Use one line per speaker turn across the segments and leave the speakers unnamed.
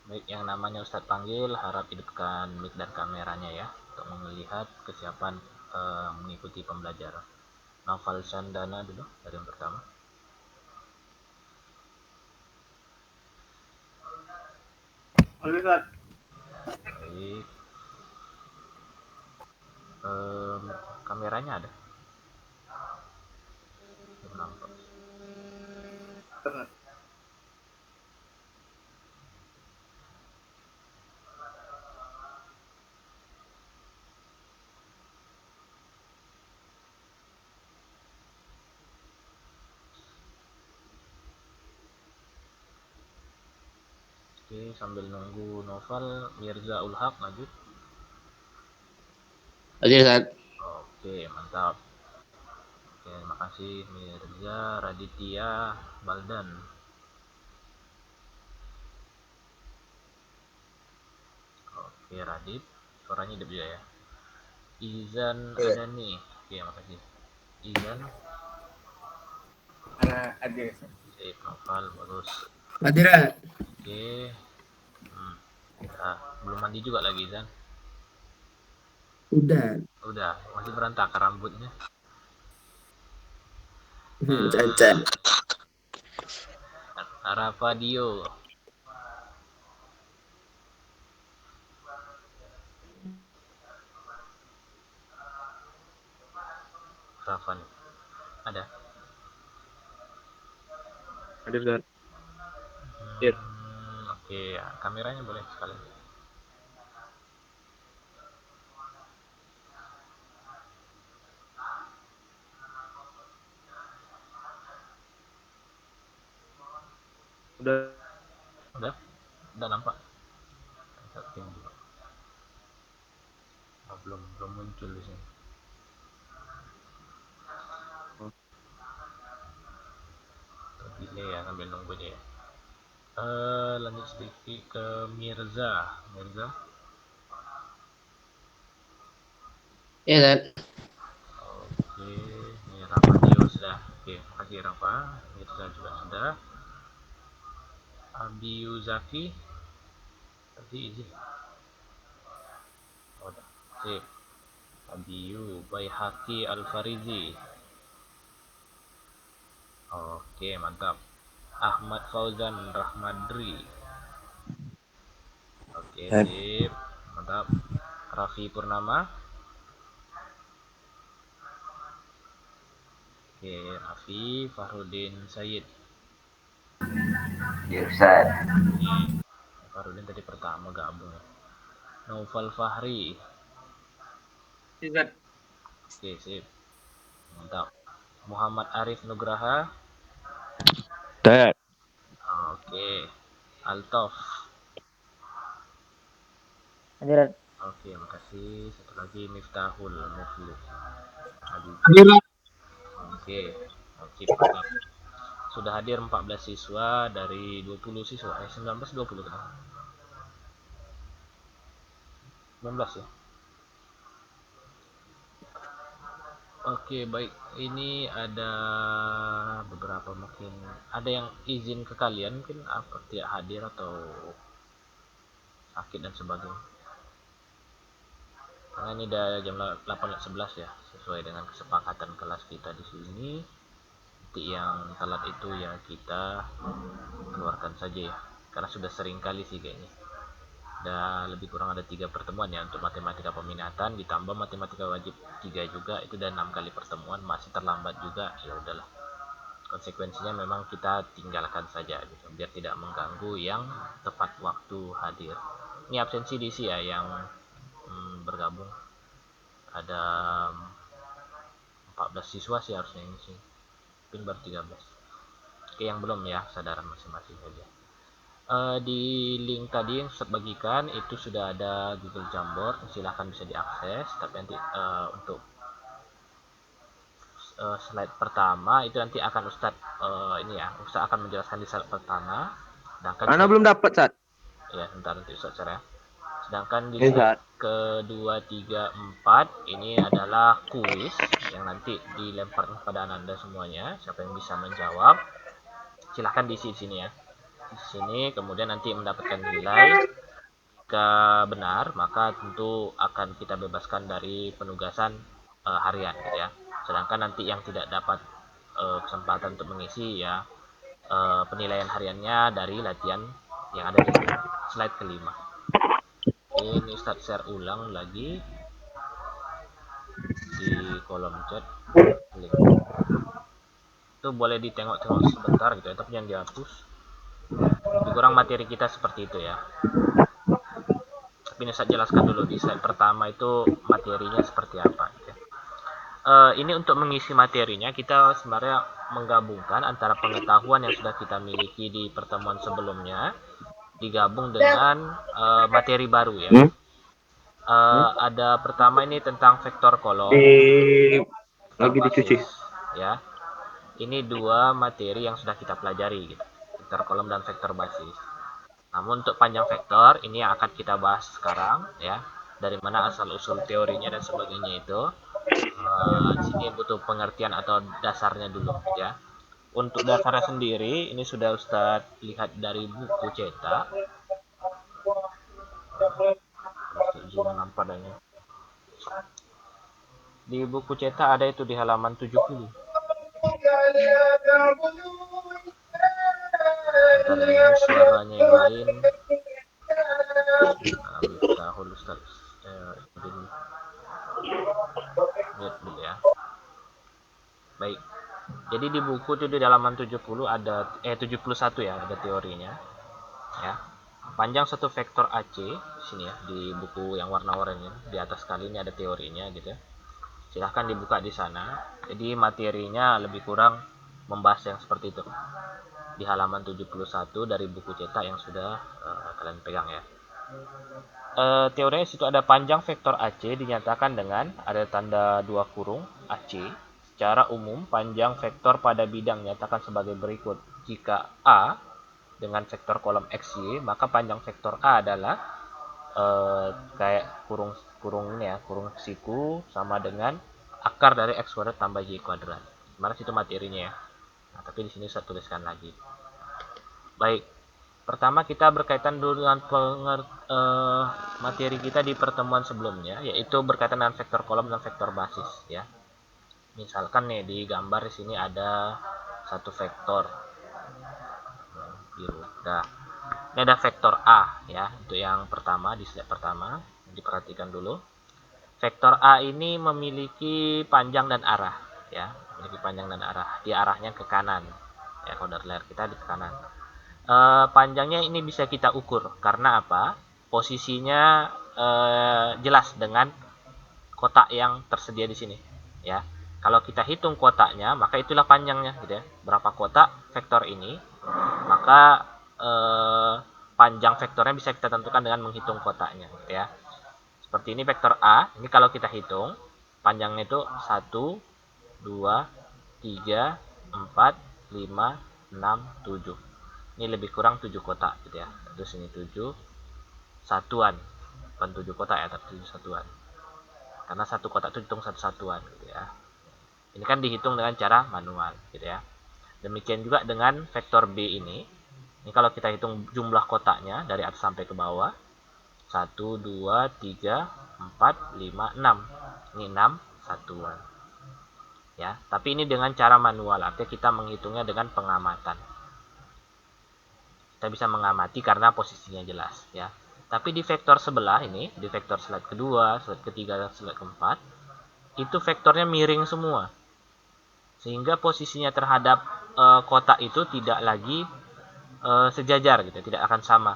Baik, yang namanya Ustadz panggil harap hidupkan mic dan kameranya ya untuk melihat kesiapan mengikuti pembelajaran. Novel Chandana dulu dari yang pertama.
Oke, Ustaz.
Baik. Kameranya ada? Belum nampak. Oke, sambil nunggu Novel, Mirza Ulhaq lanjut.
Hadir, Ustaz.
Oke, mantap. Oke, terima kasih Mirza Raditya Baldan. Oke, Radit, suaranya hidup juga ya. Izan Adani. Oke, makasih. Izan,
Hadir.
sip, Novel, bagus.
Hadir.
Oke, belum mandi juga lagi Izan.
Udah.
Udah, masih berantakan rambutnya.
Cacat.
Rafadio. Rafan. Ada?
Hadir, Ustaz. Hadir.
Oke, ya. Kameranya boleh sekali.
Udah.
Udah? Udah nampak? Setting juga. Oh, belum muncul di sini. Delay ya sambil nunggu aja ya. Lanjut sedikit ke Mirza. Mirza.
Iya, Ustaz.
Oke, ini Rafa Dio sudah. Oke, makasih Rafa. Mirza juga sudah. Abiyu Zaki. Tadi izin. Oh, udah. Sip. Abiyu Baihaqi Al-Farizi. Oke, mantap. Ahmad Fauzan Rahmadri. Oke, sip. Mantap. Raffi Purnama. Oke, Raffi Fahrudin Said.
Ya Ustaz.
Fahrudin tadi pertama gabung ya. Naufal Fahri.
Ustaz.
Oke, sip. Mantap. Muhammad Arif Nugraha.
Ustaz.
Oke. Altof.
Hadir.
Oke, makasih. Satu lagi Miftahul Muflih.
Hadir.
Oke. Oke, mantap. Sudah hadir 14 siswa dari 20 siswa. 19 20 kan? 19 ya. Oke, baik. Ini ada beberapa mungkin ada yang izin ke kalian mungkin apa tidak hadir atau sakit dan sebagainya. Karena ini udah jam 8.11 ya, sesuai dengan kesepakatan kelas kita di sini. Nanti yang telat itu ya kita keluarkan saja ya. Karena sudah sering kali sih kayaknya. Dan lebih kurang ada 3 pertemuan ya untuk matematika peminatan, ditambah matematika wajib 3 juga, itu udah 6 kali pertemuan, masih terlambat juga. Ya udahlah, konsekuensinya memang kita tinggalkan saja gitu, biar tidak mengganggu yang tepat waktu hadir. Ini absensi diisi ya yang bergabung ada 14 siswa sih harusnya ini sih, mungkin baru 13. Oke, yang belum ya sadaran masing-masing saja. Di link tadi yang saya bagikan itu sudah ada Google Jamboard, silahkan bisa diakses. Tapi nanti untuk slide pertama itu nanti akan Ustadz ini ya, Ustadz akan menjelaskan di slide pertama. Sedangkan
Ana belum dapat, Ustaz.
ya sebentar nanti Ustadz share ya. Sedangkan di
Iya,
slide
Ustaz.
kedua, tiga, empat ini adalah kuis yang nanti dilemparkan kepada Anda semuanya. Siapa yang bisa menjawab, silahkan diisi di sini ya. di sini, kemudian nanti mendapatkan nilai. Jika benar, maka tentu akan kita bebaskan dari penugasan harian gitu ya. Sedangkan nanti yang tidak dapat kesempatan untuk mengisi ya, penilaian hariannya dari latihan yang ada di slide kelima. Ini start share ulang lagi di kolom chat link. Itu boleh ditengok-tengok sebentar gitu ya, tapi jangan dihapus. Lebih kurang materi kita seperti itu ya. Tapi ini saya jelaskan dulu di slide pertama itu materinya seperti apa gitu ya. Ini untuk mengisi materinya kita sebenarnya menggabungkan antara pengetahuan yang sudah kita miliki di pertemuan sebelumnya digabung dengan materi baru ya. Ada pertama ini tentang vektor kolom, vektor
lagi dicuci.
basis ya. Ini dua materi yang sudah kita pelajari gitu. Vektor kolom dan vektor basis. Namun untuk panjang vektor ini yang akan kita bahas sekarang ya. Dari mana asal usul teorinya dan sebagainya itu. Di sini butuh pengertian atau dasarnya dulu ya. Untuk dasarnya sendiri ini sudah Ustadz lihat dari buku cetak. Zoom nampak adanya. Di buku cetak ada itu di halaman 70. Bentar ini suaranya yang lain. Tahu Ustadz lihat dulu ya. Baik. Jadi di buku itu di halaman 70 ada 71 ya, ada teorinya. Ya. Panjang satu vektor AC di sini ya, di buku yang warna oranye di atas kali ini ada teorinya gitu ya. Silahkan dibuka di sana. Jadi materinya lebih kurang membahas yang seperti itu. Di halaman 71 dari buku cetak yang sudah kalian pegang ya. Teorinya situ ada panjang vektor AC dinyatakan dengan ada tanda 2 kurung AC. Secara umum, panjang vektor pada bidang nyatakan sebagai berikut. Jika A dengan vektor kolom XY, maka panjang vektor A adalah kayak kurung ini ya, kurung siku sama dengan akar dari X kuadrat tambah Y kuadrat. Mana situ materinya ya. Nah, tapi di sini saya tuliskan lagi. Baik. Pertama kita berkaitan dulu dengan materi kita di pertemuan sebelumnya, yaitu berkaitan dengan vektor kolom dan vektor basis ya. Misalkan nih di gambar di sini ada satu vektor biru. Nah, ini ada vektor A ya, untuk yang pertama di slide pertama, diperhatikan dulu. Vektor A ini memiliki panjang dan arah ya, memiliki panjang dan arah. Di arahnya ke kanan. Ya, koordinat layar kita di kanan. Panjangnya ini bisa kita ukur karena apa? Posisinya jelas dengan kotak yang tersedia di sini ya. Kalau kita hitung kotaknya, maka itulah panjangnya gitu ya. Berapa kotak vektor ini, maka panjang vektornya bisa kita tentukan dengan menghitung kotaknya gitu ya. Seperti ini vektor A, ini kalau kita hitung panjangnya itu 1 2 3 4 5 6 7. Ini lebih kurang 7 kotak gitu ya. Terus ini 7 satuan. Bukan 7 kotak ya, tapi 7 satuan. Karena satu kotak itu hitung satu satuan gitu ya. Ini kan dihitung dengan cara manual gitu ya. Demikian juga dengan vektor B ini. Ini kalau kita hitung jumlah kotaknya dari atas sampai ke bawah. 1, 2, 3, 4, 5, 6. Ini 6 satuan. Ya, tapi ini dengan cara manual. Artinya kita menghitungnya dengan pengamatan. Kita bisa mengamati karena posisinya jelas ya. Tapi di vektor sebelah ini, di vektor slide kedua, slide ketiga, dan slide keempat, itu vektornya miring semua. Sehingga posisinya terhadap kotak itu tidak lagi sejajar gitu, tidak akan sama.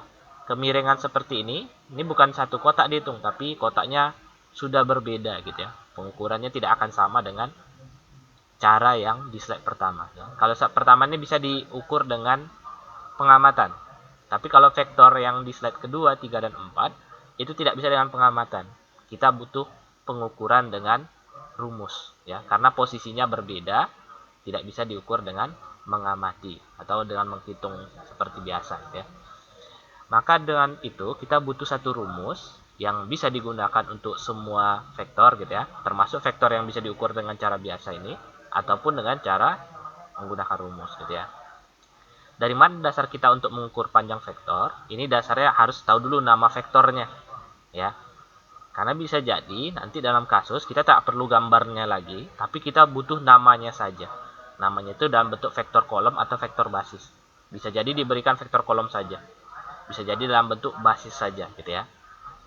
Kemiringan seperti ini bukan satu kotak dihitung, tapi kotaknya sudah berbeda gitu ya. Pengukurannya tidak akan sama dengan cara yang di slide pertama. Ya. Kalau slide pertama ini bisa diukur dengan pengamatan. Tapi kalau vektor yang di slide kedua, 3 dan 4, itu tidak bisa dengan pengamatan. Kita butuh pengukuran dengan rumus ya, karena posisinya berbeda, tidak bisa diukur dengan mengamati atau dengan menghitung seperti biasa ya. Maka dengan itu kita butuh satu rumus yang bisa digunakan untuk semua vektor gitu ya, termasuk vektor yang bisa diukur dengan cara biasa ini ataupun dengan cara menggunakan rumus gitu ya. Dari mana dasar kita untuk mengukur panjang vektor? Ini dasarnya harus tahu dulu nama vektornya, ya. Karena bisa jadi nanti dalam kasus kita tak perlu gambarnya lagi, tapi kita butuh namanya saja. Namanya itu dalam bentuk vektor kolom atau vektor basis. Bisa jadi diberikan vektor kolom saja. Bisa jadi dalam bentuk basis saja, gitu ya.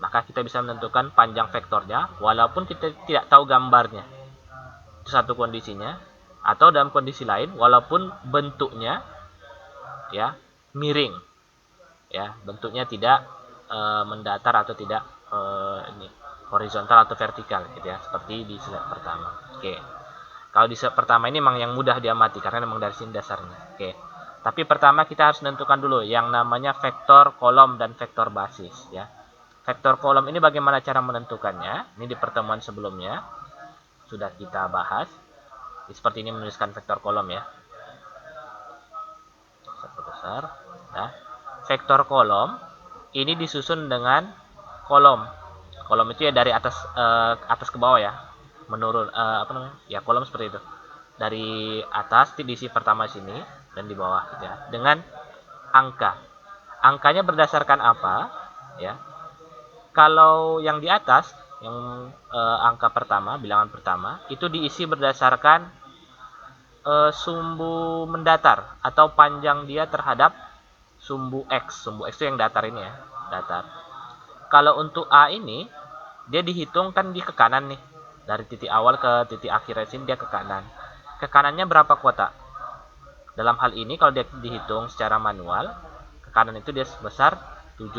Maka kita bisa menentukan panjang vektornya walaupun kita tidak tahu gambarnya. Itu satu kondisinya. Atau dalam kondisi lain, walaupun bentuknya ya miring, ya bentuknya tidak mendatar atau tidak ini horizontal atau vertikal, gitu ya, seperti di slide pertama. Oke, kalau di slide pertama ini memang yang mudah diamati karena memang dari sini dasarnya. Oke, tapi pertama kita harus menentukan dulu yang namanya vektor kolom dan vektor basis, ya. Vektor kolom ini bagaimana cara menentukannya? Ini di pertemuan sebelumnya sudah kita bahas. Seperti ini menuliskan vektor kolom, ya. Satu besar, ya. Vektor kolom ini disusun dengan kolom. Kolom itu ya dari atas atas ke bawah, ya. Menurun apa namanya? Ya, kolom seperti itu. Dari atas diisi pertama sini dan di bawah, gitu ya. Dengan angka. Angkanya berdasarkan apa? Ya. Kalau yang di atas, yang angka pertama, bilangan pertama, itu diisi berdasarkan sumbu mendatar atau panjang dia terhadap sumbu X. Sumbu X itu yang datar ini, ya, datar. Kalau untuk A ini, dia dihitung kan di ke kanan nih. Dari titik awal ke titik akhir sini dia ke kanan. Ke kanannya berapa kotak? Dalam hal ini kalau dia dihitung secara manual, ke kanan itu dia sebesar 7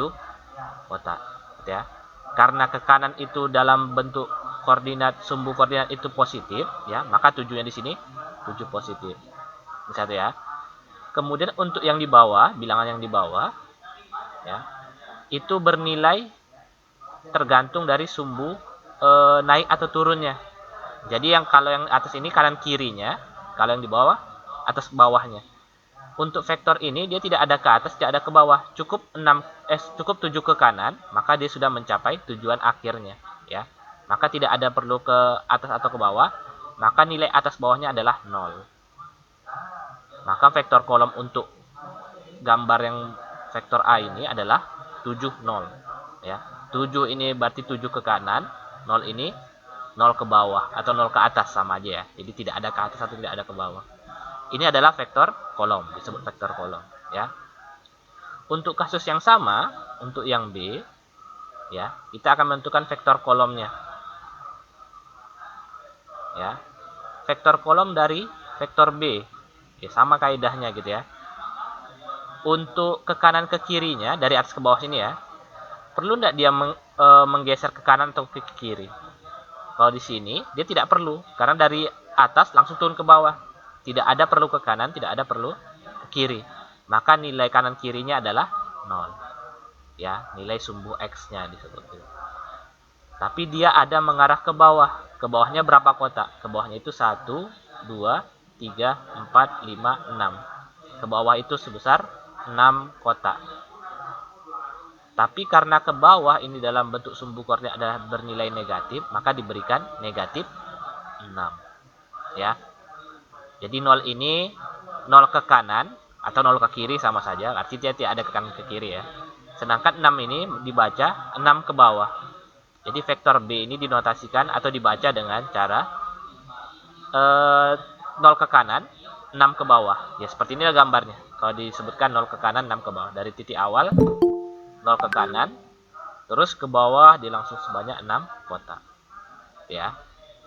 kotak, gitu ya. Karena ke kanan itu dalam bentuk koordinat, sumbu koordinat itu positif, ya, maka 7-nya di sini 7 positif. Ini satu, ya. Kemudian untuk yang di bawah, bilangan yang di bawah, ya, itu bernilai tergantung dari sumbu naik atau turunnya. Jadi yang kalau yang atas ini kanan kirinya, kalau yang di bawah atas bawahnya. Untuk vektor ini dia tidak ada ke atas, tidak ada ke bawah. Cukup 7 ke kanan, maka dia sudah mencapai tujuan akhirnya, ya. Maka tidak ada perlu ke atas atau ke bawah, maka nilai atas bawahnya adalah 0. Maka vektor kolom untuk gambar yang vektor A ini adalah 7, 0, ya. 7 ini berarti 7 ke kanan, 0 ini 0 ke bawah atau 0 ke atas, sama aja, ya. Jadi tidak ada ke atas atau tidak ada ke bawah. Ini adalah vektor kolom, disebut vektor kolom, ya. Untuk kasus yang sama, untuk yang B, ya, kita akan menentukan vektor kolomnya. Ya. Vektor kolom dari vektor B. Ya, sama kaidahnya, gitu ya. Untuk ke kanan ke kirinya dari atas ke bawah sini, ya. Perlu tidak dia menggeser ke kanan atau ke kiri? Kalau di sini dia tidak perlu karena dari atas langsung turun ke bawah. Tidak ada perlu ke kanan, tidak ada perlu ke kiri. Maka nilai kanan kirinya adalah 0. Ya, nilai sumbu X-nya disebut itu. Tapi dia ada mengarah ke bawah. Ke bawahnya berapa kotak? Ke bawahnya itu 1, 2, 3, 4, 5, 6. Ke bawah itu sebesar 6 kotak. Tapi karena ke bawah ini dalam bentuk sumbu koordinat adalah bernilai negatif, maka diberikan negatif 6. Ya. Jadi 0 ini 0 ke kanan atau 0 ke kiri sama saja, artinya tidak ada ke kanan ke kiri, ya. Sedangkan 6 ini dibaca 6 ke bawah. Jadi vektor B ini dinotasikan atau dibaca dengan cara 0 ke kanan, 6 ke bawah. Ya, seperti inilah gambarnya. Kalau disebutkan 0 ke kanan, 6 ke bawah. Dari titik awal 0 ke kanan, terus ke bawah dia langsung sebanyak 6 kotak. Ya.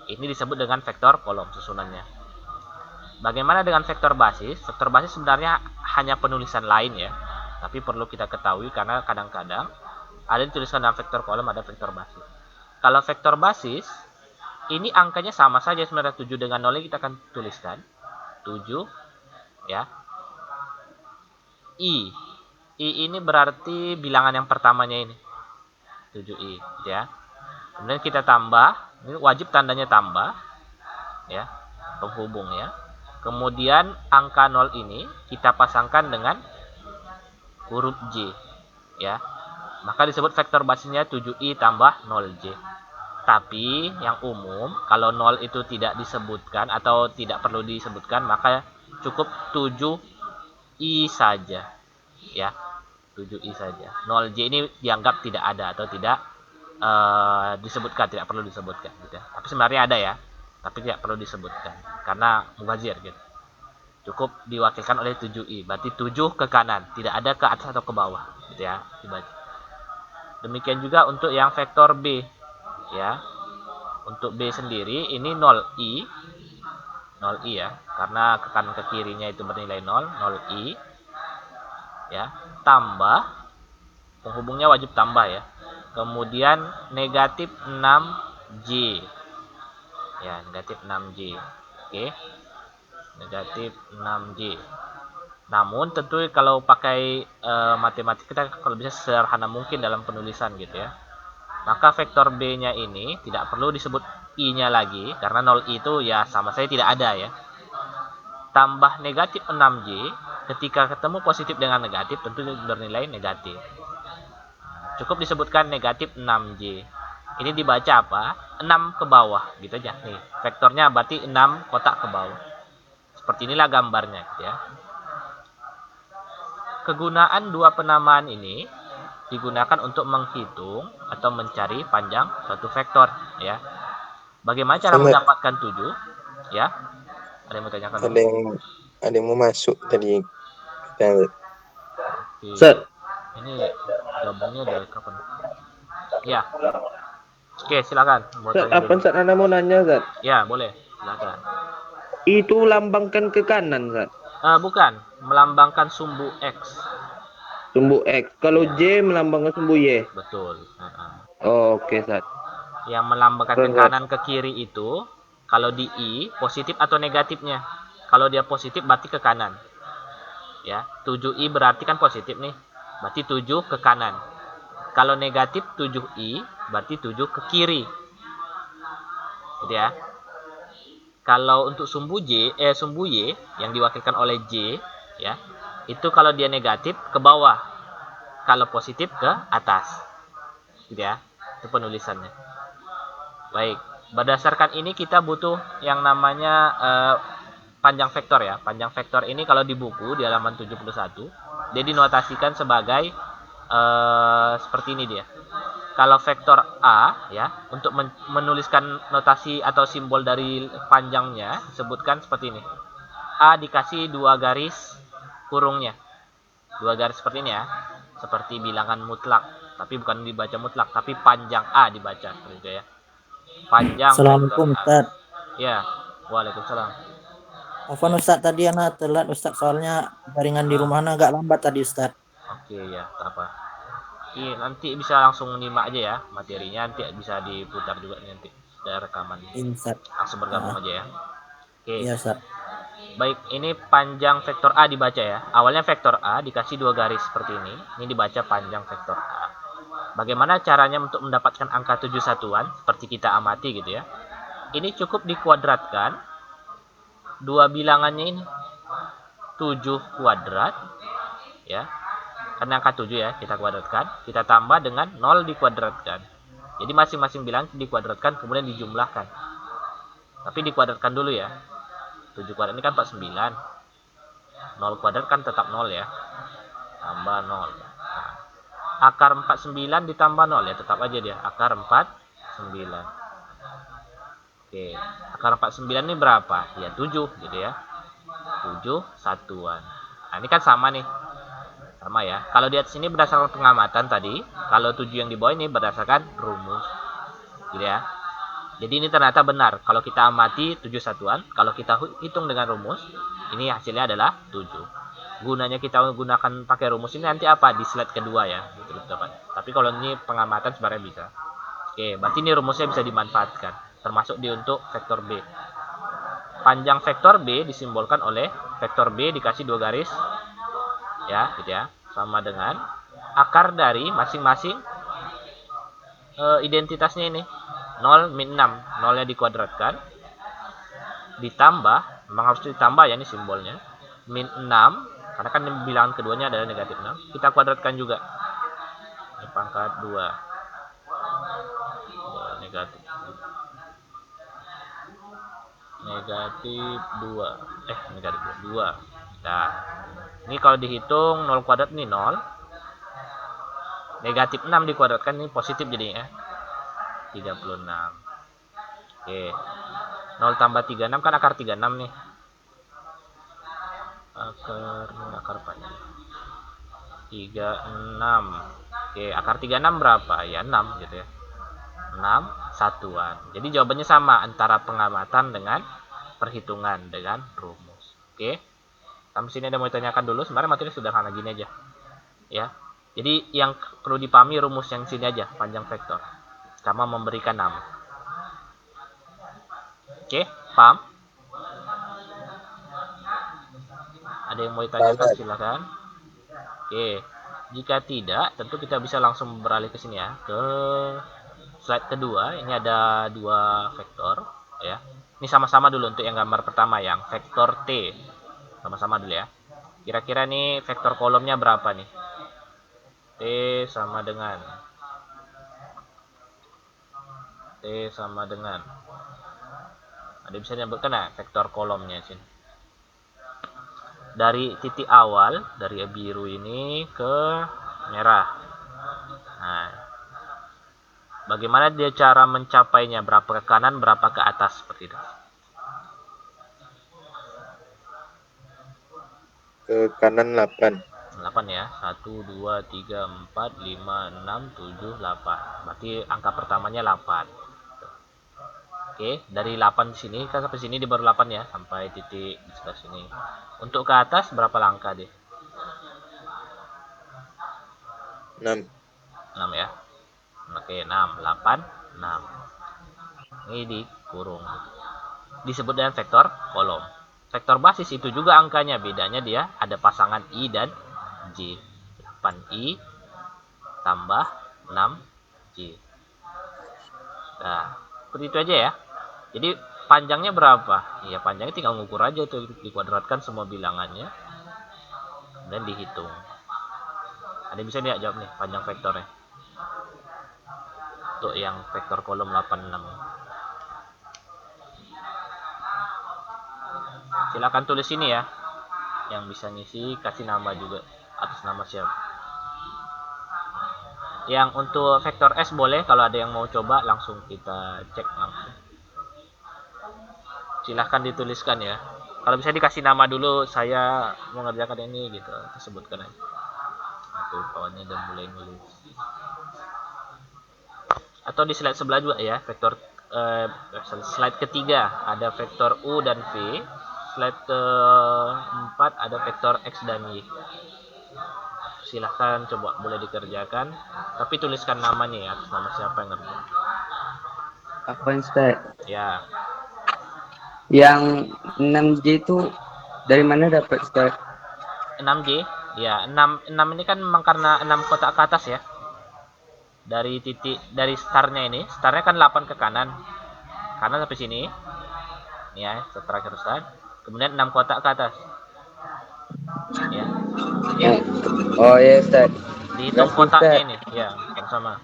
Ini disebut dengan vektor kolom susunannya. Bagaimana dengan vektor basis? Vektor basis sebenarnya hanya penulisan lain, ya. Tapi perlu kita ketahui karena kadang-kadang ada dituliskan dalam vektor kolom, ada vektor basis. Kalau vektor basis, ini angkanya sama saja sebenarnya. 7 dengan 0 kita akan tuliskan. 7, ya. I ini berarti bilangan yang pertamanya ini. 7I, ya. Kemudian kita tambah, ini wajib tandanya tambah, ya. Penghubung, ya. Kemudian angka 0 ini kita pasangkan dengan huruf J, ya. Maka disebut vektor basisnya 7I tambah 0J. Tapi yang umum, kalau 0 itu tidak disebutkan atau tidak perlu disebutkan, maka cukup 7I 7i saja ya, 7i saja. 0j ini dianggap tidak ada atau tidak disebutkan, tidak perlu disebutkan gitu ya. Tapi sebenarnya ada ya, tapi tidak perlu disebutkan karena mubazir gitu. Cukup diwakilkan oleh 7i, berarti 7 ke kanan, tidak ada ke atas atau ke bawah gitu ya, dibaca. Demikian juga untuk yang vektor B ya. Untuk B sendiri ini 0i ya, karena ke kanan ke kirinya itu bernilai 0i ya, tambah penghubungnya wajib tambah ya. Kemudian negatif 6j ya, negatif 6j. Oke, negatif 6j. Namun tentu kalau pakai matematik kita kalau bisa sederhana mungkin dalam penulisan gitu ya. Maka vektor B-nya ini tidak perlu disebut I-nya lagi karena 0i itu ya sama saya tidak ada ya. Tambah negatif 6j, ketika ketemu positif dengan negatif tentu bernilai negatif. Cukup disebutkan negatif 6j. Ini dibaca apa? 6 ke bawah gitu aja. Nih, vektornya berarti 6 kotak ke bawah. Seperti inilah gambarnya gitu ya. Kegunaan dua penamaan ini digunakan untuk menghitung atau mencari panjang suatu vektor ya. Bagaimana cara mendapatkan 7 ya? Ada yang mau tanyakan?
Ada yang mau masuk tadi kita.
Oke.
Zat.
Ini gabungnya dari kapan? Ya. Oke, silakan. Mau
Zat,
tanya
apa
dulu.
Zat? Anda mau nanya, Zat?
Ya, boleh. Silakan.
Itu lambangkan ke kanan, Zat.
Bukan, melambangkan sumbu X.
Sumbu X. Kalau
Ya.
J melambangkan sumbu Y.
Betul.
Oke, Zat.
Yang melambangkan ke
Keren, Zat.
kanan ke kiri itu kalau di I positif atau negatifnya. Kalau dia positif berarti ke kanan. Ya, 7i berarti kan positif nih. Berarti 7 ke kanan. Kalau negatif 7i berarti 7 ke kiri. Gitu ya. Kalau untuk sumbu sumbu Y yang diwakilkan oleh J ya, itu kalau dia negatif ke bawah. Kalau positif ke atas. Gitu ya. Itu penulisannya. Baik, berdasarkan ini kita butuh yang namanya panjang vektor ya. Panjang vektor ini kalau di buku di halaman 71 dia dinotasikan sebagai seperti ini dia. Kalau vektor A ya, untuk menuliskan notasi atau simbol dari panjangnya disebutkan seperti ini. A dikasih 2 garis kurungnya. 2 garis seperti ini ya. Seperti bilangan mutlak, tapi bukan dibaca mutlak, tapi panjang A dibaca seperti itu ya. Panjang
Assalamualaikum Ustaz.
Ya, waalaikumsalam.
Afwan Ustaz, tadi anak telat Ustaz, soalnya jaringan di rumah anak agak lambat tadi Ustaz.
Oke ya, tak apa. Iya, nanti bisa langsung nyimak aja ya materinya, nanti bisa diputar juga nanti dari rekaman.
Ustaz.
Langsung bergabung aja ya. Oke.
Iya Ustaz.
Baik, ini panjang vektor A dibaca ya. Awalnya vektor A dikasih 2 garis seperti ini. Ini dibaca panjang vektor A. Bagaimana caranya untuk mendapatkan angka 7 satuan seperti kita amati gitu ya. Ini cukup dikuadratkan dua bilangannya ini. 7 kuadrat ya. Karena angka 7 ya, kita kuadratkan, kita tambah dengan 0 dikuadratkan. Jadi masing-masing bilangan dikuadratkan kemudian dijumlahkan. Tapi dikuadratkan dulu ya. 7 kuadrat ini kan 49. 0 kuadrat kan tetap 0 ya. Tambah 0. Nah, akar 49 ditambah 0 ya, tetap aja dia. Akar 49. Oke, akar 49 ini berapa? Ya 7 gitu ya. 7 satuan. Nah, ini kan sama nih. Sama ya. Kalau di atas ini berdasarkan pengamatan tadi, kalau 7 yang di bawah ini berdasarkan rumus. Gitu ya. Jadi ini ternyata benar. Kalau kita amati 7 satuan, kalau kita hitung dengan rumus, ini hasilnya adalah 7. Gunanya kita gunakan pakai rumus ini nanti apa? Di slide kedua ya. Gitu, tapi kalau ini pengamatan sebenarnya bisa. Oke, berarti ini rumusnya bisa dimanfaatkan. Termasuk di untuk vektor B. Panjang vektor B disimbolkan oleh vektor B dikasih 2 garis. Ya, gitu ya. Sama dengan akar dari masing-masing identitasnya ini. 0 min 6, 0-nya dikuadratkan, ditambah, memang harus ditambah ya ini simbolnya, min 6, karena kan bilangan keduanya adalah negatif 6, kita kuadratkan juga, ini pangkat 2, negatif 2, nah, Ini kalau dihitung 0 kuadrat nih 0. Negatif 6 dikuadratkan ini positif jadinya. 36. Oke. 0 tambah 36 kan akar 36 nih. Akar panjang. 36. Oke, akar 36 berapa? Ya 6 gitu ya. 6 satuan. Jadi jawabannya sama antara pengamatan dengan perhitungan dengan rumus. Oke. Sampai sini ada mau ditanyakan dulu. Sebenarnya materi sudah kayak gini aja. Ya. Jadi yang perlu dipahami rumus yang sini aja, panjang vektor. Sama memberikan nama. Oke, paham? Ada yang mau ditanyakan silakan. Oke. Jika tidak, tentu kita bisa langsung beralih ke sini ya, ke slide kedua. Ini ada 2 vektor ya. Ini sama-sama dulu untuk yang gambar pertama yang vektor T. Sama-sama dulu ya. Kira-kira nih vektor kolomnya berapa nih? T sama dengan ada bisa nyebutkan ya vektor kolomnya sini. Dari titik awal dari biru ini ke merah. Nah, bagaimana dia cara mencapainya? Berapa ke kanan, berapa ke atas seperti itu?
Ke kanan 8.
8 ya. 1 2 3 4 5 6 7 8. Berarti angka pertamanya 8. Oke, dari 8 di sini kan sampai sini di baru 8 ya, sampai titik di sebelah sini. Untuk ke atas berapa langkah deh?
6.
6 ya. Oke, 6, 8, 6. Ini dikurung. Disebut dengan vektor kolom. Vektor basis itu juga angkanya, bedanya dia ada pasangan I dan J. 8I tambah 6J. Nah, seperti itu aja ya. Jadi panjangnya berapa? Ya panjangnya tinggal ngukur aja tuh, dikuadratkan semua bilangannya dan dihitung. Ada yang bisa dia jawab nih panjang vektornya? Untuk yang vektor kolom 86. Silakan tulis ini ya. Yang bisa ngisi kasih nama juga, atas nama siapa. Yang untuk vektor S boleh, kalau ada yang mau coba langsung kita cek langsung. Silahkan dituliskan ya. Kalau bisa dikasih nama dulu, saya mengerjakan ini gitu, disebutkan aja. Tuh kawannya udah mulai nulis. Atau di slide sebelah juga ya, vektor slide ketiga ada vektor U dan V. Slide keempat ada vektor X dan Y. Silahkan coba boleh dikerjakan, tapi tuliskan namanya ya, atas nama siapa yang ngerjain.
Apa Ustaz?
Ya,
Yang 6J itu dari mana dapat Ustaz?
6J. Ya, 6 ini kan memang karena 6 kotak ke atas ya. Dari titik dari startnya ini, startnya kan 8 ke kanan. Kanan sampai sini. Ini ya, terakhir Ustaz. Kemudian 6 kotak ke atas. Ya.
Oh ya Ustaz.
Dihitung
Berarti,
kotaknya
Ustaz.
ini, ya, sama.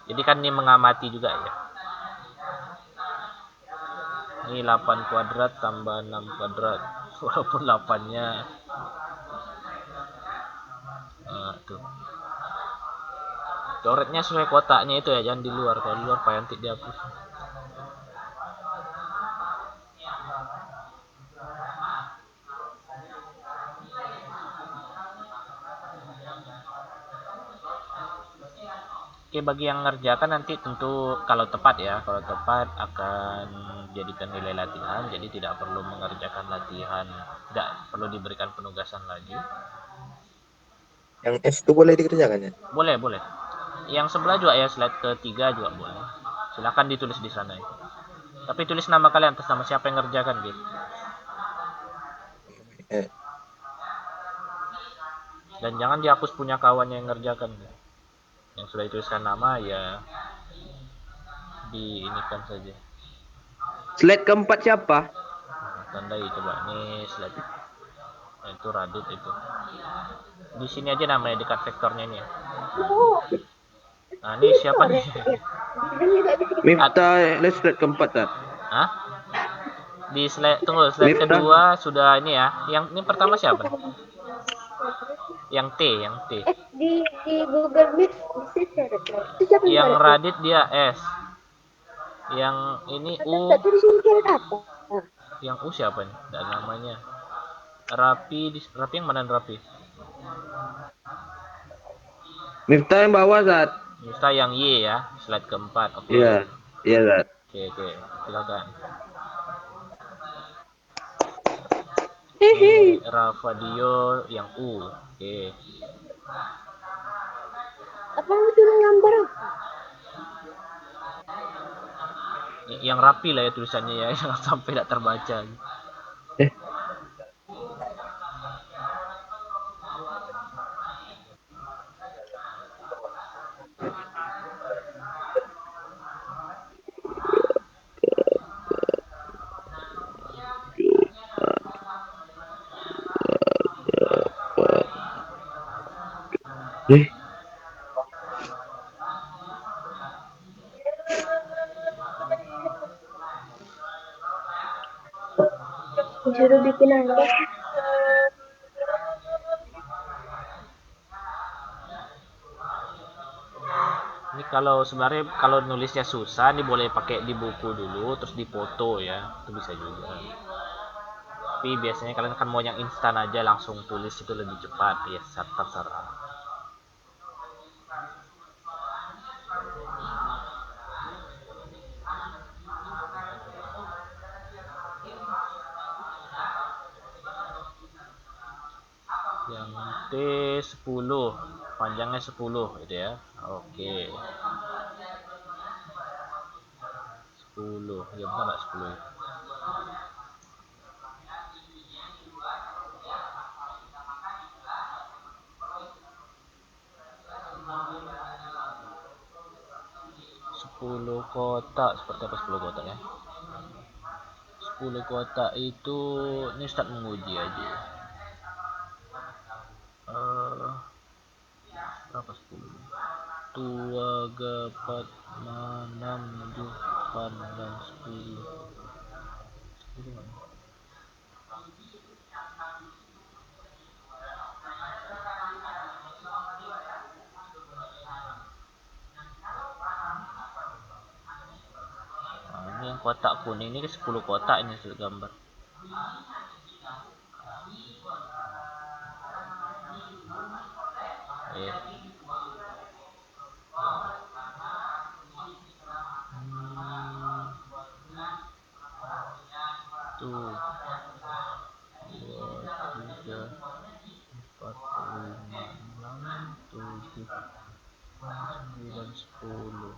Jadi kan ini mengamati juga ya. Ini 8 kuadrat tambah 6 kuadrat. Walaupun 8-nya tuh. Coretnya sesuai kotaknya itu ya, jangan di luar. Kalau di luar payah nanti dihapus. Oke, bagi yang ngerjakan nanti tentu kalau tepat ya, kalau tepat akan jadikan nilai latihan, jadi tidak perlu mengerjakan latihan, tidak perlu diberikan penugasan lagi.
Yang S itu boleh dikerjakan ya?
Boleh, boleh. Yang sebelah juga ya, slide ketiga juga boleh. Silahkan ditulis di sana ya. Tapi tulis nama kalian atas nama siapa yang ngerjakan gitu. Dan jangan dihapus punya kawan yang ngerjakan. Yang sudah dituliskan nama ya diinikan saja.
Slide keempat siapa?
Tandai coba nih slide. Nah, itu Radit itu. Di sini aja namanya dekat vektornya ini ya. Nah, ini siapa nih?
Miftah, slide keempat Sat.
Hah? Di slide, tunggu, slide
Miftah.
kedua sudah ini ya. Yang ini pertama siapa? Yang T, yang T.
Di Google Meet bisa share slide. Itu siapa yang
Yang
buat itu?
Radit dia S. Yang ini U.
Tapi disuruh share apa?
Yang U siapa nih? Nggak ada namanya. Rapi yang mana Rapi?
Miftah yang bawah, Zat.
Kita yang Y ya, slide keempat. Oke.
Iya, iya, Zat.
Oke, silakan.
Hehe.
Rafadio yang U. Oke.
Apa yang disuruh gambar apa?
Yang rapi lah ya tulisannya ya, jangan sampai tidak terbaca.
Eh,
Disuruh bikin apa?
Ini kalau sebenarnya kalau nulisnya susah, ini boleh pakai di buku dulu, terus dipoto ya, itu bisa juga. Tapi biasanya kalian kan mau yang instan aja, langsung tulis itu lebih cepat ya, terserah. Yang T10, panjangnya 10 gitu ya. Oke. 10, ya benar nggak 10 ya? Sepuluh kotak, seperti apa 10 kotak ya? 10 kotak itu, ini start menguji aja. Berapa 10? 2, 4, 6, 7, 8, 10. Nah, ini yang kotak kuning ini 10 kotak ini sudah gambar. Tuh, 2, 3, 4, 5, 6, 7, 9, 10.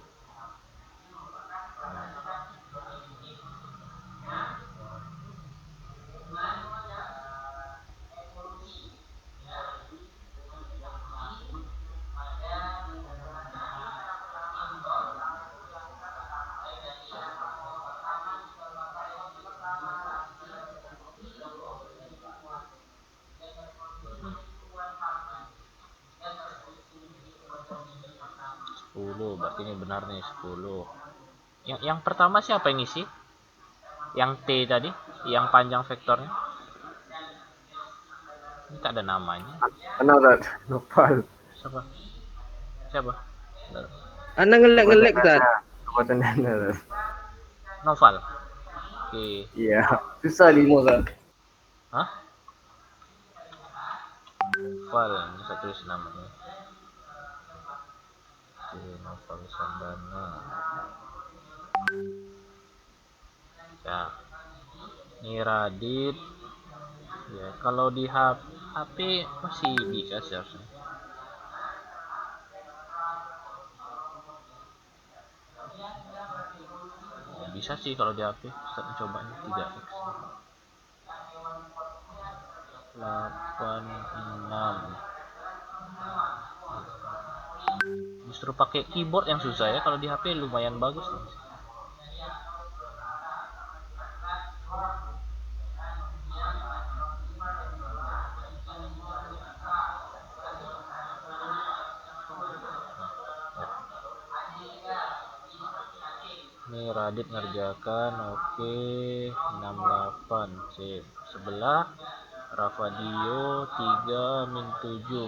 Berarti ini benar nih 10. Yang pertama siapa yang ngisi? Yang T tadi, yang panjang vektornya. Ini tak ada namanya.
Another. Nopal.
Siapa? Siapa?
Anda ngelek-ngelek, Zat.
Kekuatan Dana.
Noval. Oke.
Iya. Susah lima kan.
Hah? Noval, ini saya tulis namanya. Oke, Noval Sandana. Ya. Ini Radit. Ya, kalau di HP masih bisa sih harusnya. Ya, bisa sih kalau di HP. Kita mencobanya 3x. 86. Justru pakai keyboard yang susah ya, kalau di HP lumayan bagus nih. Ini Radit ngerjakan, oke. 68 sip. Sebelah Ravadio 3 min 7,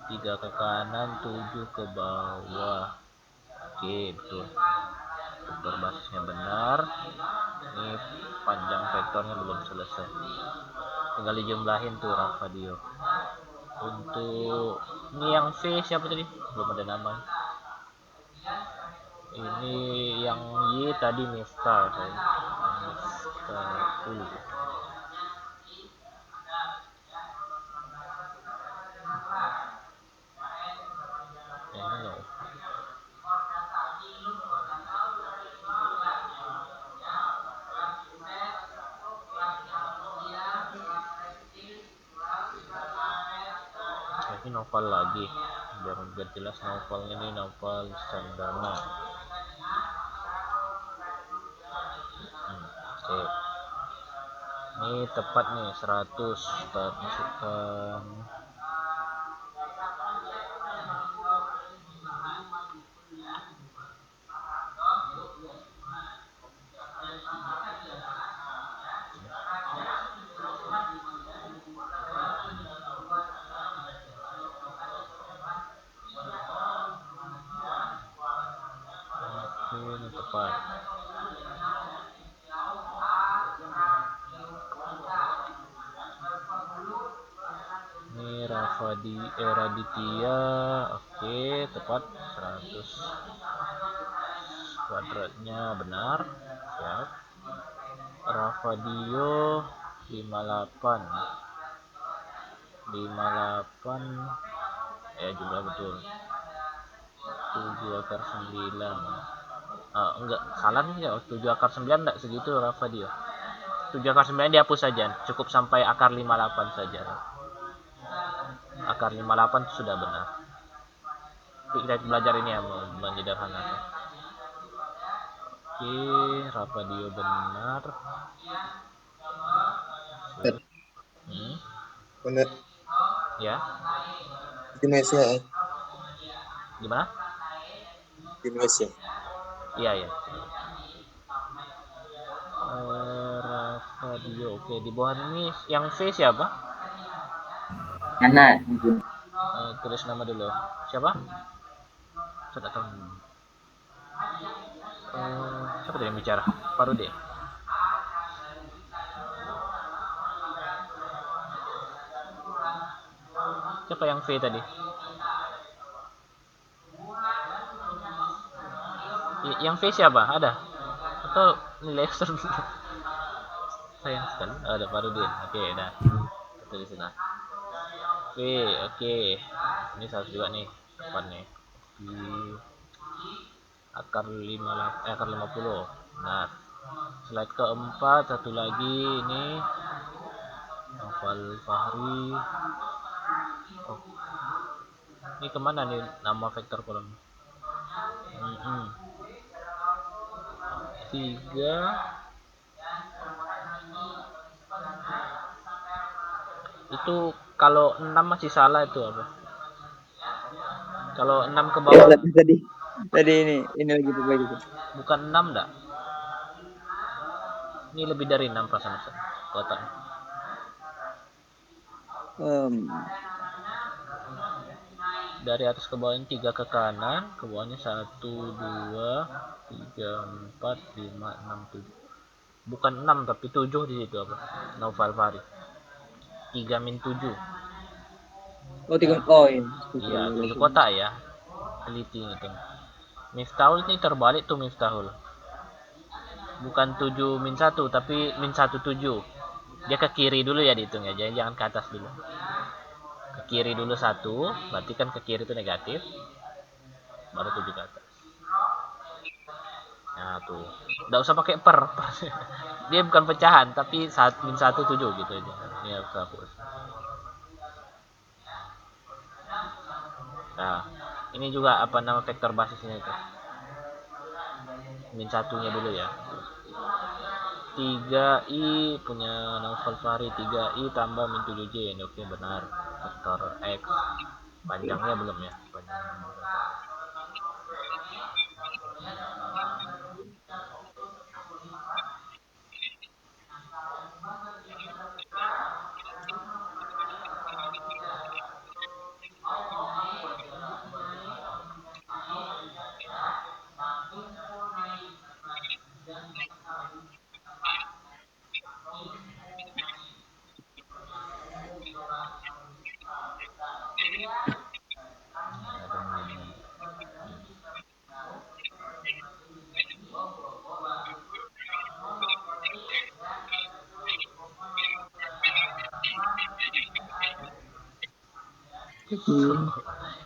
3 ke kanan 7 ke bawah. Oke, betul, vektor basisnya benar. Ini panjang vektornya belum selesai, tinggal dijumlahin tuh Ravadio. Untuk ini yang V siapa tadi, belum ada nama. Ini yang Y tadi Miftah Miftahul. Ini loh. Ini novel lagi, biar jelas novel ini novel Sandana. Oke. Ini tepat nih 100, kita masukkan. Oke, ini tepat. Ini Raditya, oke, tepat 100. Kuadratnya benar, siap. Ravadio 58, ya jumlah betul. 7 akar 9. Enggak, salah nih ya, 7 akar 9 enggak segitu Ravadio. 7 akar 9 dihapus saja, cukup sampai akar 58 saja. Akar 58 sudah benar. Kita belajar ini ya, menyederhanakan. Oke, Ravadio benar.
Benar.
Ya.
Indonesia.
Gimana?
Indonesia.
Iya, ya. Ravadio. Oke, di bawah ini yang V siapa?
Anak.
Tulis nama dulu. Siapa? Sudah tahu. Siapa tadi yang bicara? Parudi. Siapa yang V tadi? Yang V siapa? Ada? Atau nilai sayang sekali. Ada Parudin. Oke, dah. Tulis sana. V, oke. Ini salah juga nih. Apa nih? Akar 50. Nah, slide keempat, satu lagi ini Novel Fahri. Oh. Ini kemana nih nama vektor kolom? 3. Itu kalau 6 masih salah itu apa? Kalau 6 ke bawah.
Tadi ini lagi berbeda.
Bukan 6 enggak? Ini lebih dari 6 perasaan kotak. Dari atas ke bawahnya 3 ke kanan, ke bawahnya 1, 2, 3, 4, 5, 6, 7. Bukan 6 tapi 7 di situ apa? Novel Fahri. 3 min 7.
Oh, 3. Oh, iya.
Iya, 7 kotak ya. Teliti gitu. Miftahul ini terbalik tuh Miftahul. Bukan 7 min 1 tapi min 1 7. Dia ke kiri dulu ya dihitung ya. Jangan ke atas dulu. Ke kiri dulu 1, berarti kan ke kiri itu negatif. Baru 7 ke atas. Nah, tuh. Enggak usah pakai per. Dia bukan pecahan tapi min 1 7 gitu aja. Ini harus hapus. Nah, ini juga apa nama vektor basisnya itu? Min 1-nya dulu ya. 3i punya Novel Fahri, 3i tambah min 7j. Ini oke, benar. Vektor X. Panjangnya belum ya? Panjangnya belum.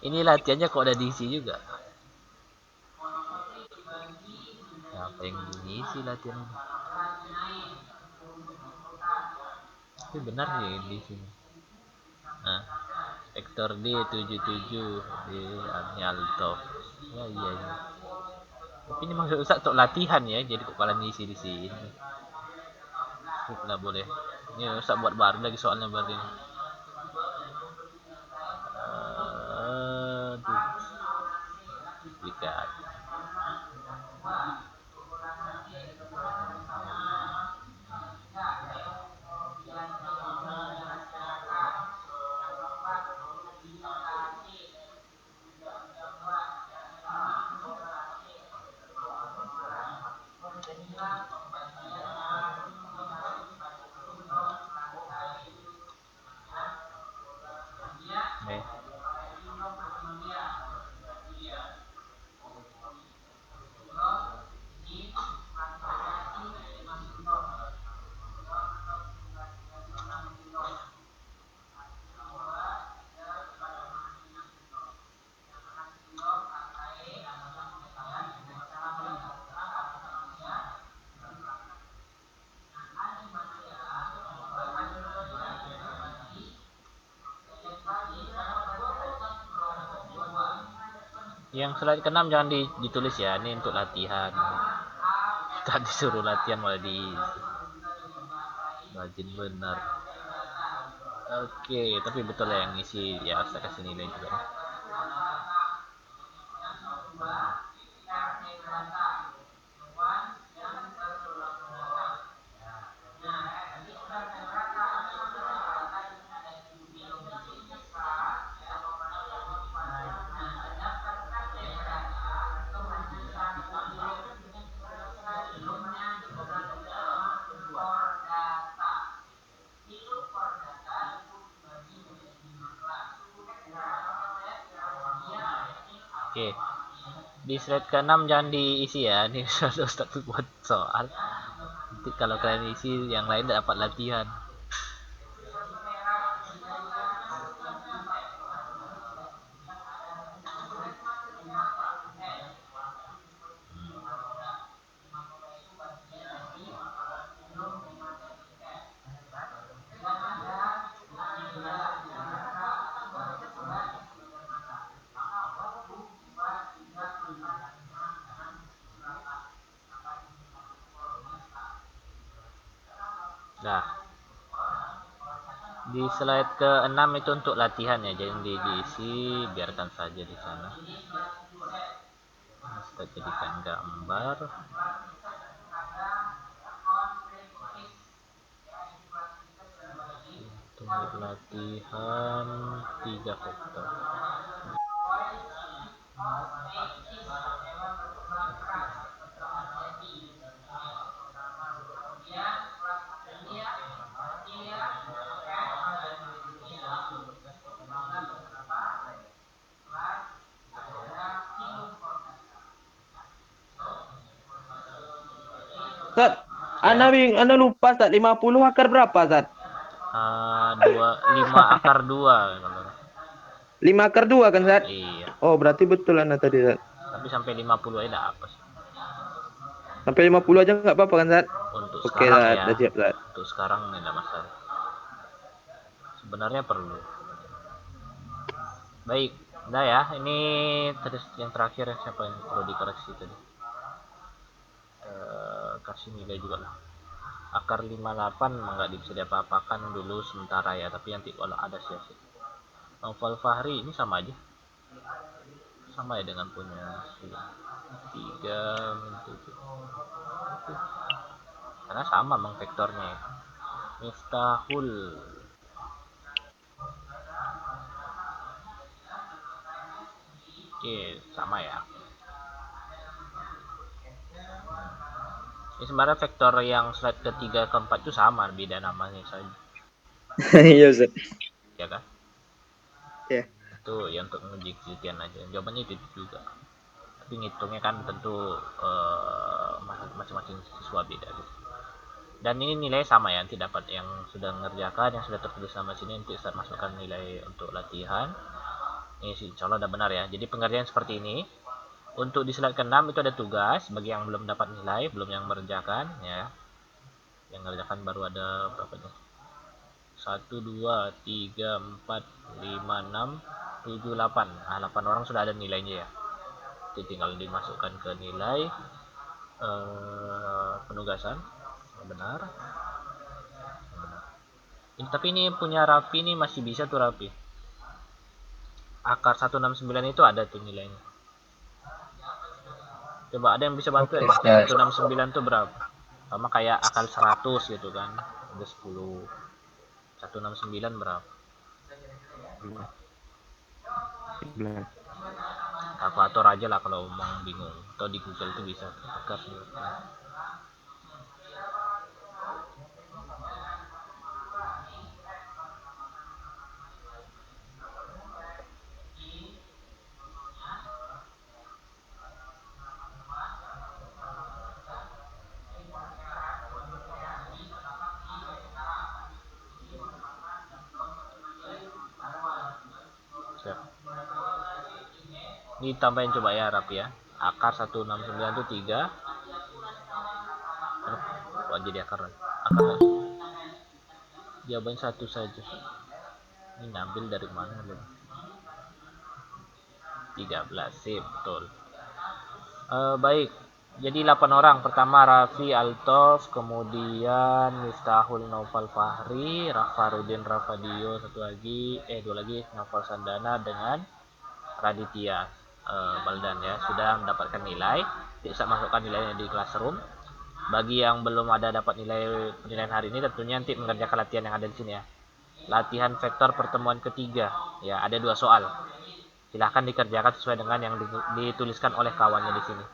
Ini latihannya kok ada diisi juga. Apa yang diisi latihan ini? Tapi benar sih di sini. Nah, Vector D77 di Alto. Ya iya. Tapi ini maksud Ustaz untuk latihan ya, jadi kok kalian ngisi di sini. Nggak boleh. Ini Ustaz buat baru lagi soalnya baru ini. Aduh. Lihat. Yang slide ke-6 jangan ditulis ya, ini untuk latihan. Kita disuruh latihan malah rajin benar. Oke, tapi betul ya yang ngisi ya, saya kasih nilai juga. Oke, di slide ke-6 jangan diisi ya, ini Ustaz buat soal. Nanti kalau kalian isi yang lain dapat latihan. Nah, di slide ke-6 itu untuk latihan ya, jadi diisi, biarkan saja di sana. Kita jadikan gambar. Untuk latihan 3 vektor.
Zat, Ana lupa Zat, 50 akar berapa Zat?
5 akar 2 kalau.
5 akar 2 kan Zat?
Iya.
Oh berarti betul Ana tadi Zat.
Tapi sampai 50 aja apa sih?
Sampai 50 aja nggak apa-apa kan Zat?
Untuk
Oke
sekarang
Zat,
ya.
udah siap Zat.
Untuk sekarang tidak masalah. Sebenarnya perlu. Baik, udah ya. Ini terus yang terakhir ya, siapa yang perlu dikoreksi tadi? Kasih nilai juga lah. Akar 58 nggak bisa diapa-apakan dulu sementara ya, tapi nanti kalau ada sih. Novel Fahri ini sama aja. Sama ya dengan punya 3 karena sama bang vektornya ya. Miftahul oke sama ya. Ini sebenarnya vektor yang slide ketiga keempat itu sama, beda namanya saja.
Iya Ustaz.
Ya kan?
Iya.
Itu ya untuk menguji kesetiaan aja. Jawabannya itu juga. Tapi ngitungnya kan tentu masing-masing siswa beda gitu. Dan ini nilai sama ya, nanti dapat yang sudah mengerjakan, yang sudah tertulis sama sini nanti Ustaz masukkan nilai untuk latihan. Ini sih, insya Allah udah benar ya. Jadi pengerjaan seperti ini. Untuk di slide ke-6 itu ada tugas bagi yang belum dapat nilai, belum yang mengerjakan ya. Yang mengerjakan baru ada berapa nih? 1, 2, 3, 4, 5, 6, 7, 8. Nah, 8 orang sudah ada nilainya ya. Jadi tinggal dimasukkan ke nilai penugasan. Benar. Tapi ini punya Raffi ini masih bisa tuh Raffi. Akar 169 itu ada tuh nilainya. Coba ada yang bisa bantu ya? 169 tuh berapa? Sama kayak akal 100 gitu kan. Ada 10. 169 berapa?
11.
Kalkulator aja lah kalau mau bingung. Atau di Google itu bisa. Akar 9. Ini tambahin coba ya Rapi ya. Akar 169 itu 3. Kok jadi akar lagi? Akar lagi. Jawaban 1 saja. Ini ngambil dari mana lagi? 13 sip, betul. Baik. Jadi 8 orang. Pertama Raffi Altof, kemudian Miftahul Naufal Fahri, Rafarudin Rafadio, dua lagi Naufal Sandana dengan Raditya Baldan ya, sudah mendapatkan nilai. Bisa masukkan nilainya di classroom. Bagi yang belum ada dapat nilai penilaian hari ini, tentunya nanti mengerjakan latihan yang ada di sini ya. Latihan vektor pertemuan ketiga ya, ada 2 soal. Silahkan dikerjakan sesuai dengan yang dituliskan oleh kawannya di sini.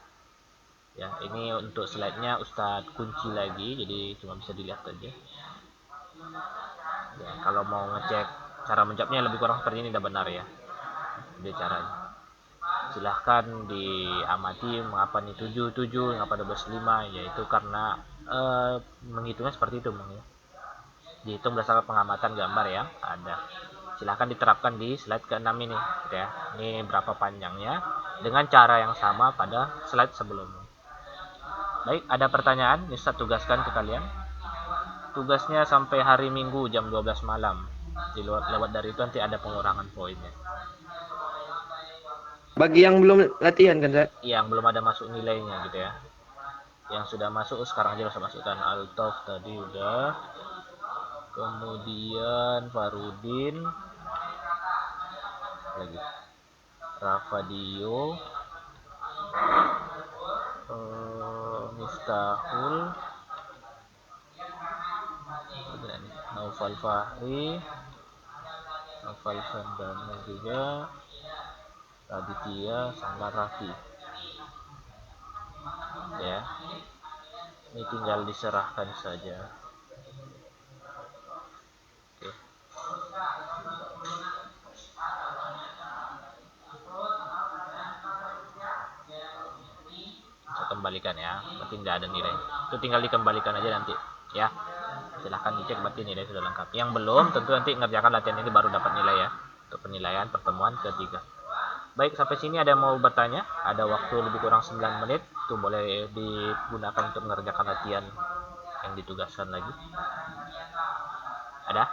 Ya, ini untuk slide-nya Ustadz kunci lagi, jadi cuma bisa dilihat aja. Ya, kalau mau ngecek cara menjawabnya lebih kurang seperti ini udah benar ya. Ini caranya. Silahkan diamati mengapa nih 77, mengapa 25, yaitu karena menghitungnya seperti itu ya. Dihitung berdasarkan pengamatan gambar yang ada. Silahkan diterapkan di slide ke-6 ini gitu ya. Ini berapa panjangnya dengan cara yang sama pada slide sebelumnya. Baik, ada pertanyaan? Bisa tugaskan ke kalian. Tugasnya sampai hari Minggu jam 12 malam. Lewat dari itu nanti ada pengurangan poinnya.
Bagi yang belum latihan kan, Zat?
Yang belum ada masuk nilainya gitu ya. Yang sudah masuk sekarang aja bisa masukkan. Altof tadi udah. Kemudian Farudin. Lagi. Rafadio. Miftahul. Naufal Fahri. Naufal Sandana juga. Raditya sama Raffi ya, ini tinggal diserahkan saja. Oke. Saya kembalikan ya, berarti tidak ada nilai, itu tinggal dikembalikan aja nanti ya. Silahkan dicek berarti nilai sudah lengkap. Yang belum tentu nanti ngerjakan latihan ini baru dapat nilai ya, untuk penilaian pertemuan ketiga. Baik, sampai sini ada yang mau bertanya? Ada waktu lebih kurang 9 menit. Itu boleh digunakan untuk mengerjakan latihan yang ditugaskan lagi. Ada?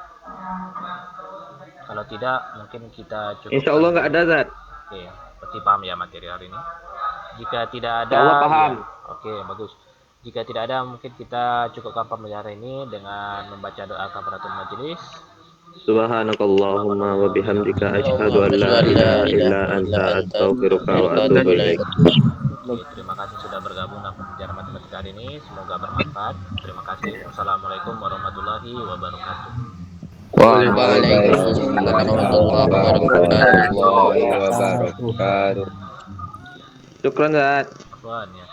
Kalau tidak, mungkin kita cukup.
Insya Allah nggak ada, Zat.
Oke, berarti paham ya materi hari ini. Jika tidak ada,
Insya Allah paham.
Ya, oke, bagus. Jika tidak ada, mungkin kita cukupkan pembelajaran ini dengan membaca doa kafaratul majelis.
Subhanakallahumma wa bihamdika asyhadu an la ilaha illa anta astaghfiruka wa atubu ilaik.
Terima kasih sudah bergabung dalam pembelajaran matematika hari ini. Semoga bermanfaat. Terima kasih. Wassalamualaikum warahmatullahi wabarakatuh.
Waalaikumsalam warahmatullahi wabarakatuh.
Syukran, Zat.
Apaan ya?